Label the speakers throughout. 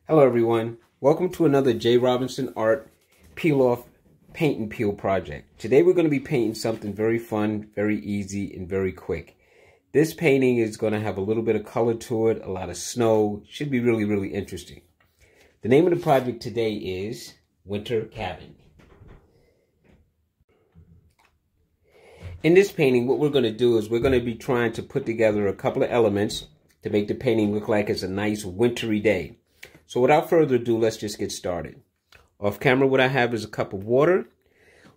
Speaker 1: Hello everyone, welcome to another J. Robinson Art Peiloff paint and peel project. Today we're going to be painting something very fun, very easy, and very quick. This painting is going to have a little bit of color to it, a lot of snow, should be really interesting. The name of the project today is Winter Cabin. In this painting, what we're going to do is we're going to be trying to put together a couple of elements to make the painting look like it's a nice wintry day. So without further ado, let's just get started. Off camera, what I have is a cup of water.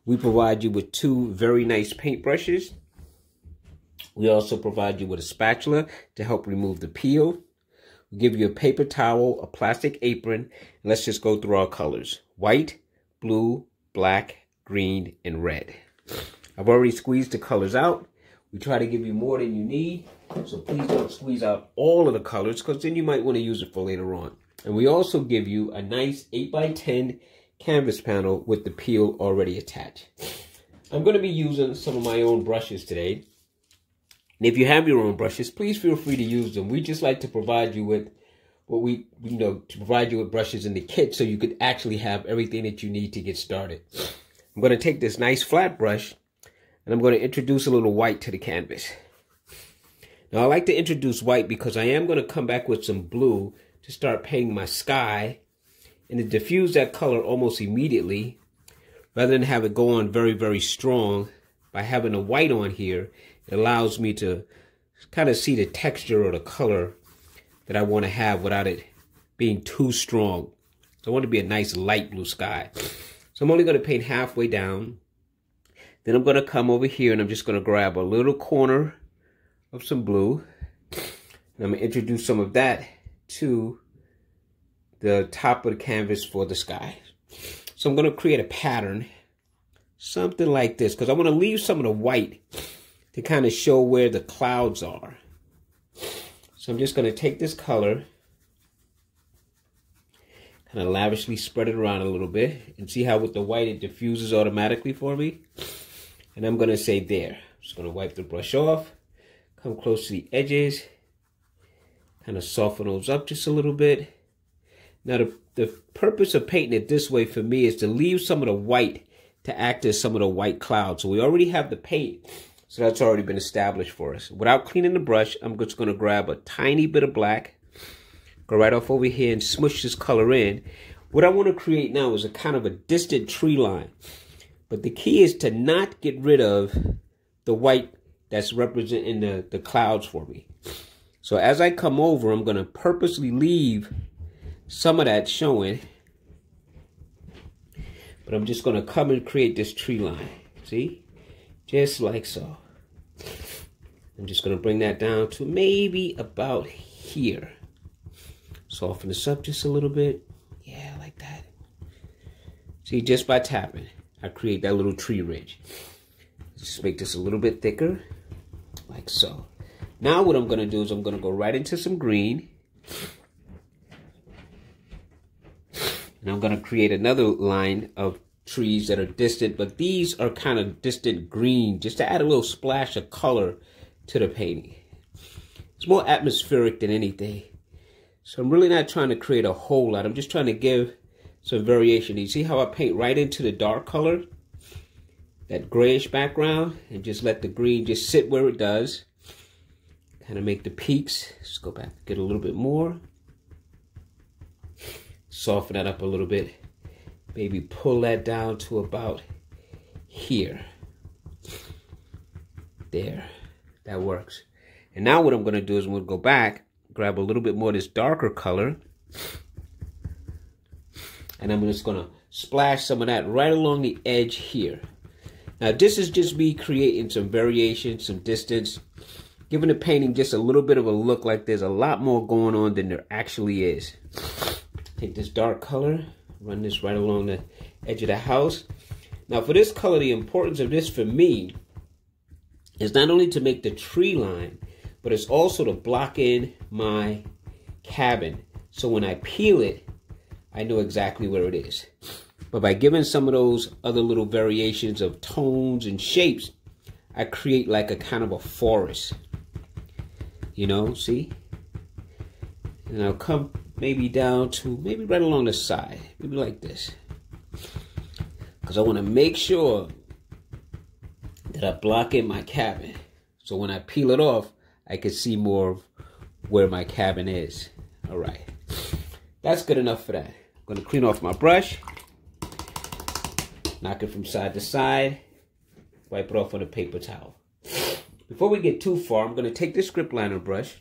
Speaker 1: We provide you with two very nice paintbrushes. We also provide you with a spatula to help remove the peel. We give you a paper towel, a plastic apron, and let's just go through our colors. White, blue, black, green, and red. I've already squeezed the colors out. We try to give you more than you need, so please don't squeeze out all of the colors because then you might want to use it for later on. And we also give you a nice 8x10 canvas panel with the peel already attached. I'm going to be using some of my own brushes today. And if you have your own brushes, please feel free to use them. We just like to provide you with to provide you with brushes in the kit so you could actually have everything that you need to get started. I'm going to take this nice flat brush and I'm going to introduce a little white to the canvas. Now I like to introduce white because I am going to come back with some blue to start painting my sky and to diffuse that color almost immediately rather than have it go on very strong. By having the white on here, it allows me to kind of see the texture or the color that I want to have without it being too strong. So I want it to be a nice light blue sky. So I'm only going to paint halfway down. Then I'm going to come over here and I'm just going to grab a little corner of some blue. And I'm going to introduce some of that to the top of the canvas for the sky. So I'm going to create a pattern, something like this, because I want to leave some of the white to kind of show where the clouds are. So I'm just going to take this color, kind of lavishly spread it around a little bit, and see how with the white it diffuses automatically for me. And I'm going to say there. I'm just going to wipe the brush off, come close to the edges, kind of soften those up just a little bit. Now the purpose of painting it this way for me is to leave some of the white to act as some of the white clouds. So we already have the paint, so that's already been established for us. Without cleaning the brush, I'm just going to grab a tiny bit of black, go right off over here and smush this color in. What I want to create now is a kind of a distant tree line. But the key is to not get rid of the white that's representing the clouds for me. So as I come over, I'm going to purposely leave some of that showing. But I'm just going to come and create this tree line. See? Just like so. I'm just going to bring that down to maybe about here. Soften this up just a little bit. Yeah, like that. See, just by tapping, I create that little tree ridge. Just make this a little bit thicker, like so. Now what I'm going to do is I'm going to go right into some green. And I'm going to create another line of trees that are distant, but these are kind of distant green, just to add a little splash of color to the painting. It's more atmospheric than anything. So I'm really not trying to create a whole lot. I'm just trying to give some variation. You see how I paint right into the dark color? That grayish background, and just let the green just sit where it does. Kind of make the peaks. Just go back, get a little bit more. Soften that up a little bit. Maybe pull that down to about here. There. That works. And now what I'm going to do is I'm going to go back, grab a little bit more of this darker color. And I'm just going to splash some of that right along the edge here. Now this is just me creating some variation, some distance, giving the painting just a little bit of a look like there's a lot more going on than there actually is. Take this dark color, run this right along the edge of the house. Now for this color, the importance of this for me is not only to make the tree line, but it's also to block in my cabin. So when I peel it, I know exactly where it is. But by giving some of those other little variations of tones and shapes, I create like a kind of a forest. You know, see? And I'll come maybe down to, maybe right along the side, maybe like this. Because I want to make sure that I block in my cabin. So when I peel it off, I can see more of where my cabin is. All right. That's good enough for that. I'm going to clean off my brush. Knock it from side to side. Wipe it off on a paper towel. Before we get too far, I'm going to take this script liner brush,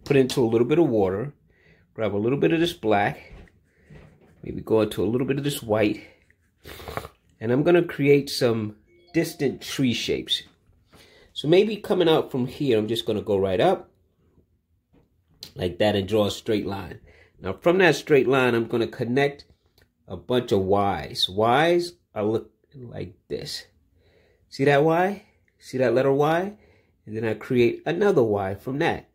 Speaker 1: put it into a little bit of water, grab a little bit of this black, maybe go into a little bit of this white, and I'm going to create some distant tree shapes. So maybe coming out from here, I'm just going to go right up like that and draw a straight line. Now from that straight line, I'm going to connect a bunch of Y's. Y's are looking like this. See that Y? See that letter Y? And then I create another Y from that.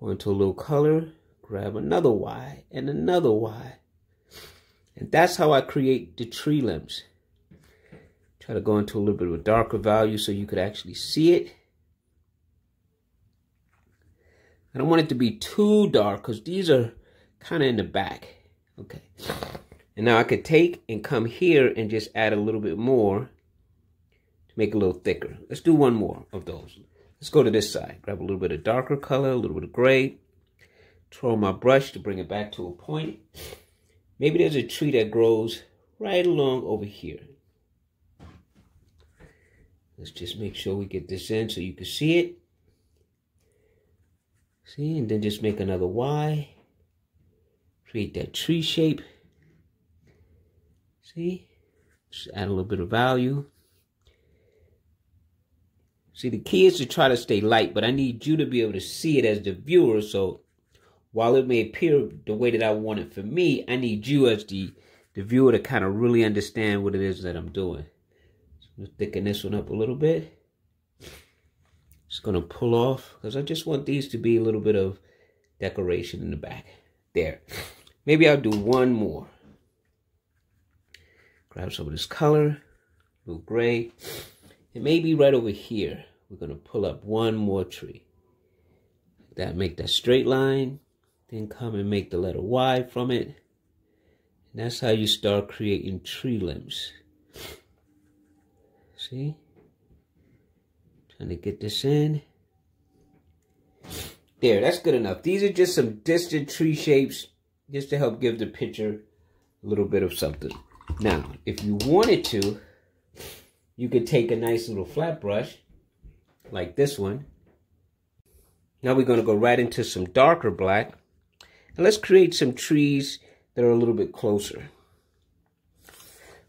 Speaker 1: Go into a little color, grab another Y and another Y. And that's how I create the tree limbs. Try to go into a little bit of a darker value so you could actually see it. I don't want it to be too dark because these are kind of in the back. Okay. And now I could take and come here and just add a little bit more to make it a little thicker. Let's do one more of those. Let's go to this side. Grab a little bit of darker color, a little bit of gray. Twirl my brush to bring it back to a point. Maybe there's a tree that grows right along over here. Let's just make sure we get this in so you can see it. See, and then just make another Y. Create that tree shape. See? Just add a little bit of value. See, the key is to try to stay light, but I need you to be able to see it as the viewer. So while it may appear the way that I want it for me, I need you as the viewer to kind of really understand what it is that I'm doing. So I'm going to thicken this one up a little bit. Just going to pull off because I just want these to be a little bit of decoration in the back. There. Maybe I'll do one more. Grab some of this color, a little gray. And maybe right over here, we're going to pull up one more tree. That, make that straight line. Then come and make the letter Y from it. And that's how you start creating tree limbs. See? Trying to get this in. There, that's good enough. These are just some distant tree shapes just to help give the picture a little bit of something. Now, if you wanted to, you could take a nice little flat brush like this one. Now we're going to go right into some darker black. And let's create some trees that are a little bit closer.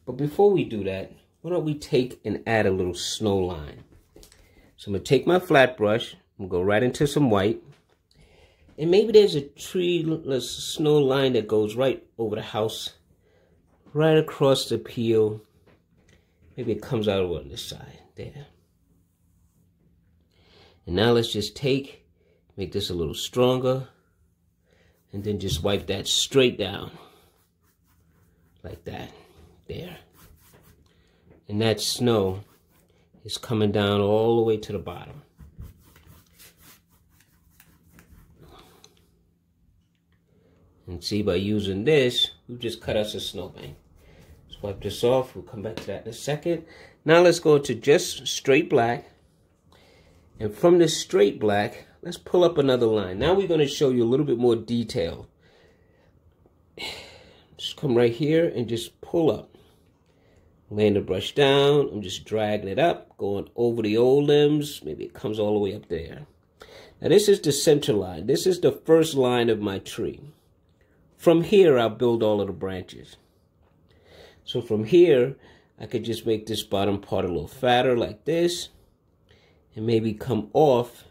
Speaker 1: But before we do that, why don't we take and add a little snow line. So I'm going to take my flat brush, I'm going to go right into some white. And maybe there's a tree, a snow line that goes right over the house, right across the peel. Maybe it comes out over on this side, there. And now let's just make this a little stronger, and then just wipe that straight down, like that, there. And that snow is coming down all the way to the bottom. And see, by using this, we've just cut us a snowbank. Let's wipe this off. We'll come back to that in a second. Now let's go to just straight black. And from this straight black, let's pull up another line. Now we're going to show you a little bit more detail. Just come right here and just pull up. Laying the brush down. I'm just dragging it up, going over the old limbs. Maybe it comes all the way up there. Now this is the center line. This is the first line of my tree. From here, I'll build all of the branches. So from here, I could just make this bottom part a little fatter like this. And maybe come off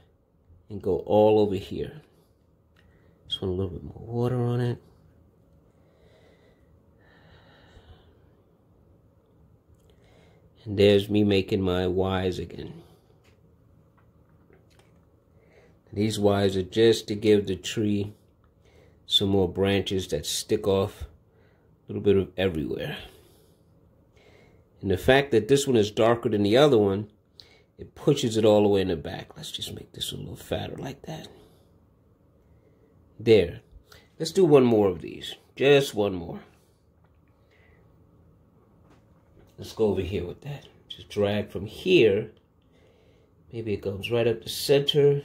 Speaker 1: and go all over here. Just want a little bit more water on it. And there's me making my Ys again. These Ys are just to give the tree some more branches that stick off a little bit of everywhere. And the fact that this one is darker than the other one, it pushes it all the way in the back. Let's just make this a little fatter like that. There. Let's do one more of these. Just one more. Let's go over here with that. Just drag from here. Maybe it goes right up the center.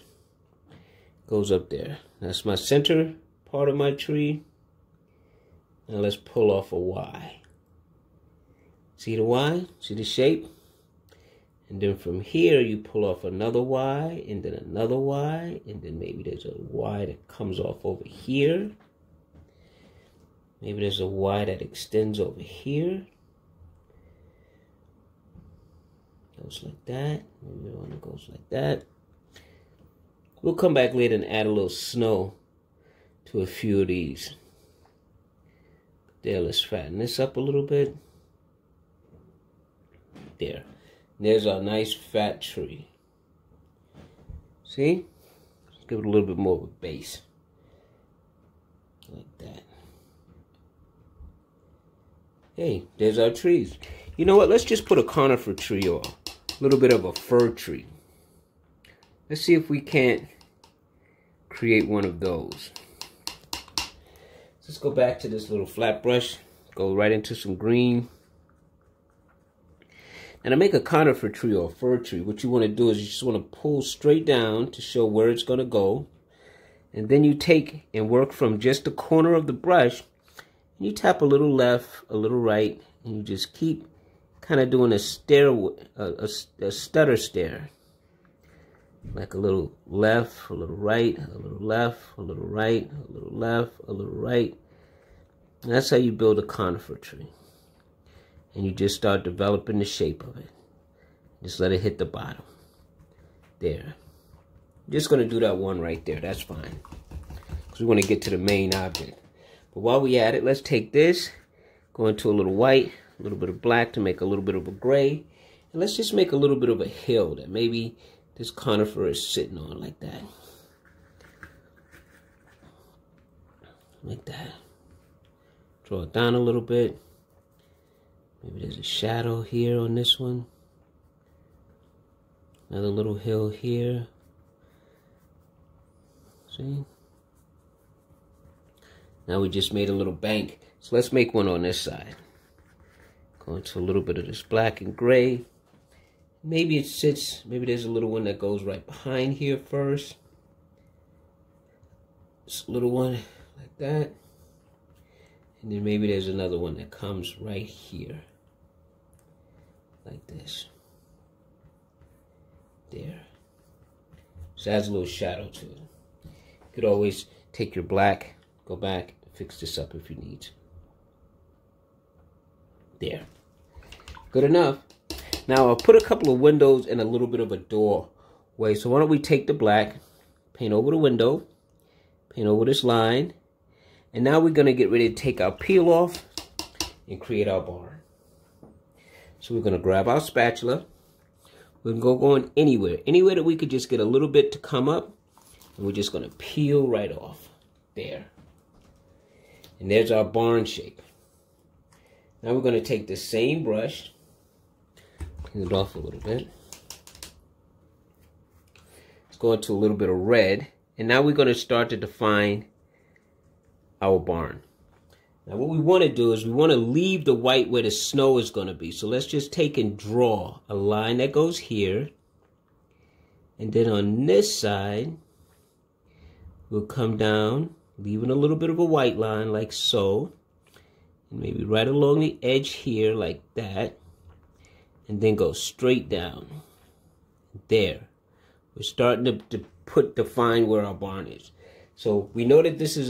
Speaker 1: Goes up there. That's my center part of my tree. Now let's pull off a Y. See the Y? See the shape? And then from here you pull off another Y, and then another Y, and then maybe there's a Y that comes off over here. Maybe there's a Y that extends over here. Goes like that. Maybe the one goes like that. We'll come back later and add a little snow to a few of these. There, let's fatten this up a little bit. There. There's our nice fat tree. See? Let's give it a little bit more of a base. Like that. Hey, there's our trees. You know what? Let's just put a conifer tree or a little bit of a fir tree. Let's see if we can't create one of those. Let's go back to this little flat brush. Go right into some green. And to make a conifer tree or a fir tree, what you want to do is you just want to pull straight down to show where it's going to go. And then you take and work from just the corner of the brush. And you tap a little left, a little right, and you just keep kind of doing a stutter stare. Like a little left, a little right, a little left, a little right, a little left, a little right. And that's how you build a conifer tree. And you just start developing the shape of it. Just let it hit the bottom. There. I'm just going to do that one right there. That's fine. Because we want to get to the main object. But while we at it, let's take this, go into a little white, a little bit of black to make a little bit of a gray. And let's just make a little bit of a hill that maybe this conifer is sitting on like that. Like that. Draw it down a little bit. Maybe there's a shadow here on this one. Another little hill here. See? Now we just made a little bank. So let's make one on this side. Go into a little bit of this black and gray. Maybe it sits, maybe there's a little one that goes right behind here first. This little one like that. And then maybe there's another one that comes right here. Like this. There. So adds a little shadow to it. You could always take your black, go back, fix this up if you need to. There. Good enough. Now I'll put a couple of windows and a little bit of a doorway. So why don't we take the black, paint over the window, paint over this line, and now we're going to get ready to take our peel off and create our barn. So we're going to grab our spatula. We're going anywhere that we could just get a little bit to come up, and we're just going to peel right off. There. And there's our barn shape. Now we're going to take the same brush, clean it off a little bit. Let's go into a little bit of red, and now we're going to start to define our barn. Now what we want to do is we want to leave the white where the snow is going to be. So let's just take and draw a line that goes here. And then on this side, we'll come down, leaving a little bit of a white line like so. And maybe right along the edge here like that. And then go straight down. There. We're starting to define where our barn is. So we know that this is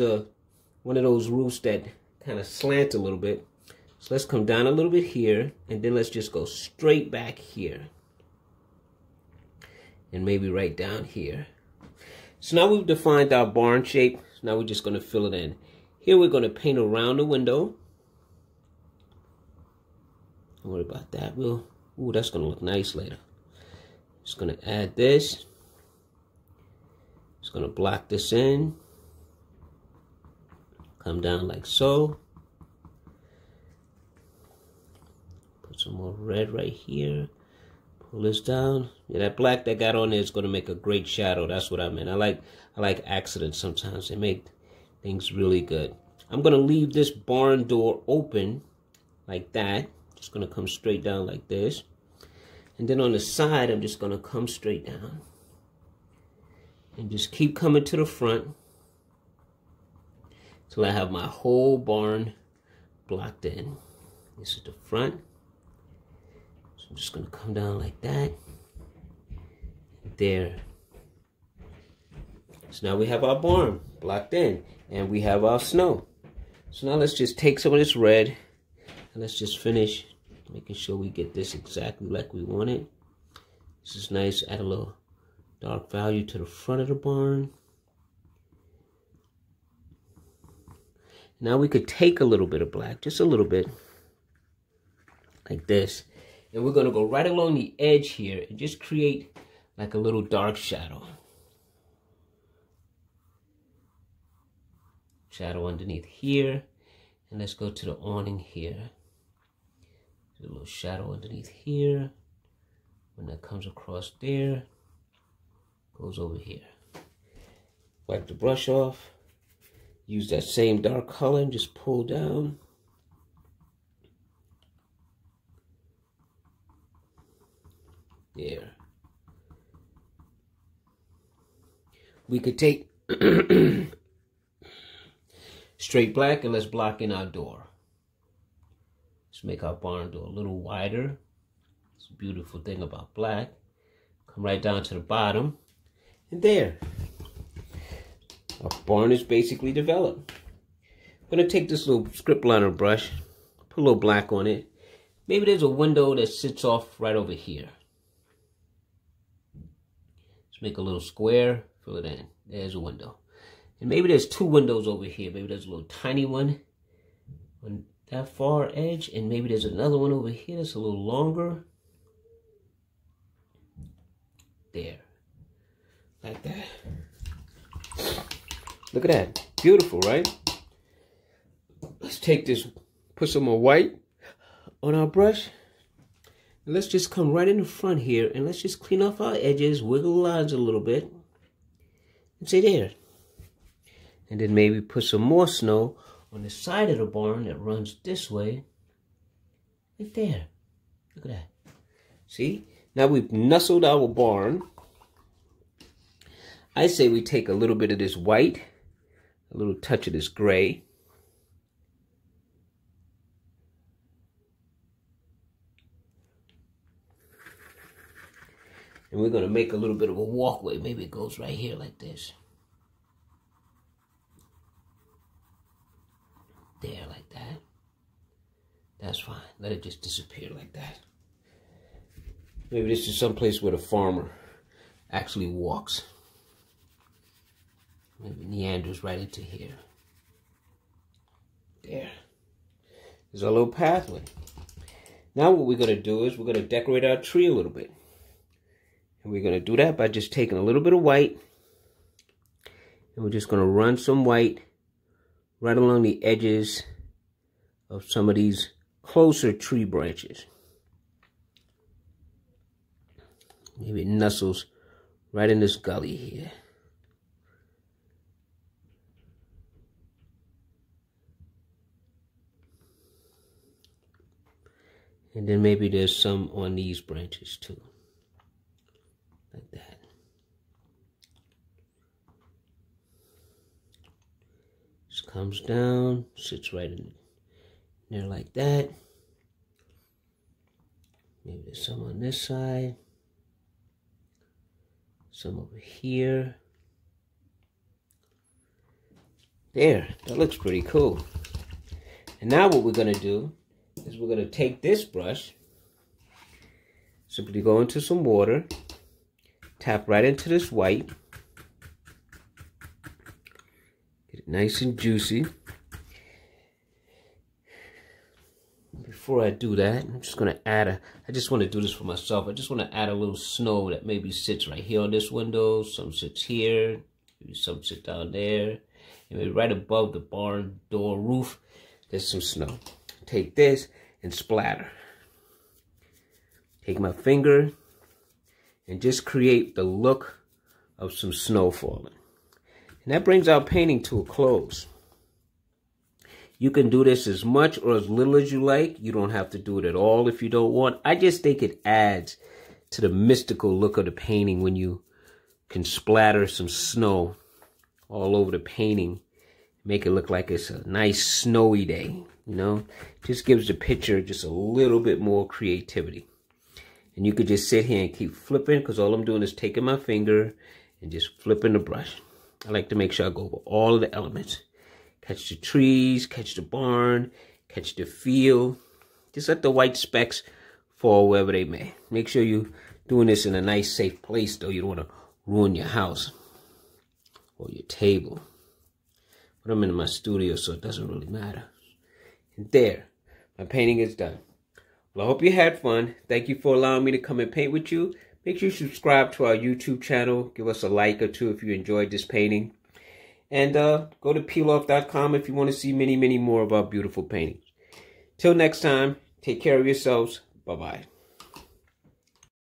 Speaker 1: one of those roofs that kind of slant a little bit. So let's come down a little bit here, and then let's just go straight back here. And maybe right down here. So now we've defined our barn shape. So now we're just going to fill it in. Here we're going to paint around the window. Don't worry about that. Ooh, that's going to look nice later. Just going to add this. Just going to block this in. Come down like so. Put some more red right here. Pull this down. Yeah, that black that got on there is going to make a great shadow. That's what I meant. I like accidents sometimes. They make Things really good. I'm gonna leave this barn door open like that. Just gonna come straight down like this. And then on the side, I'm just gonna come straight down. And just keep coming to the front till I have my whole barn blocked in. This is the front. So I'm just gonna come down like that. There. So now we have our barn blocked in and we have our snow. So now let's just take some of this red and let's just finish making sure we get this exactly like we want it. This is nice. Add a little dark value to the front of the barn. Now we could take a little bit of black, just a little bit, like this. And we're gonna go right along the edge here and just create like a little dark shadow. Shadow underneath here. And let's go to the awning here. There's a little shadow underneath here. When that comes across there, goes over here. Wipe the brush off. Use that same dark color and just pull down. There. We could take straight black and let's block in our door. Let's make our barn door a little wider. It's a beautiful thing about black. Come right down to the bottom. And there. Our barn is basically developed. I'm going to take this little script liner brush, put a little black on it. Maybe there's a window that sits off right over here. Let's make a little square, fill it in. There's a window. And maybe there's two windows over here. Maybe there's a little tiny one on that far edge. And maybe there's another one over here that's a little longer. There. Like that. Look at that. Beautiful, right? Let's take this, put some more white on our brush. And let's just come right in the front here and let's just clean off our edges, wiggle the lines a little bit. And say there. And then maybe put some more snow on the side of the barn that runs this way. Right there. Look at that. See? Now we've nestled our barn. I say we take a little bit of this white, a little touch of this gray. And we're going to make a little bit of a walkway. Maybe it goes right here like this. There, like that. That's fine. Let it just disappear like that. Maybe this is someplace where the farmer actually walks. Maybe meanders right into here. There. There's our little pathway. Now what we're going to do is we're going to decorate our tree a little bit. And we're going to do that by just taking a little bit of white. And we're just going to run some white right along the edges of some of these closer tree branches. Maybe it nestles right in this gully here. And then maybe there's some on these branches too. Like that. Just comes down, sits right in there like that. Maybe there's some on this side. Some over here. There, that looks pretty cool. And now what we're going to do is we're going to take this brush, simply go into some water, tap right into this white, get it nice and juicy. Before I do that, I'm just going to add I just want to do this for myself. I just want to add a little snow that maybe sits right here on this window, some sits here, maybe some sit down there, and maybe right above the barn door roof, there's some snow. Take this and splatter. Take my finger and just create the look of some snow falling. And that brings our painting to a close. You can do this as much or as little as you like. You don't have to do it at all if you don't want. I just think it adds to the mystical look of the painting when you can splatter some snow all over the painting. Make it look like it's a nice snowy day, you know. Just gives the picture just a little bit more creativity. And you could just sit here and keep flipping, because all I'm doing is taking my finger and just flipping the brush. I like to make sure I go over all of the elements. Catch the trees, catch the barn, catch the field. Just let the white specks fall wherever they may. Make sure you're doing this in a nice, safe place, though. You don't want to ruin your house or your table. But I'm in my studio, so it doesn't really matter. And there, my painting is done. Well, I hope you had fun. Thank you for allowing me to come and paint with you. Make sure you subscribe to our YouTube channel. Give us a like or two if you enjoyed this painting. And go to Peiloff.com if you want to see many, many more of our beautiful paintings. Till next time, take care of yourselves. Bye-bye.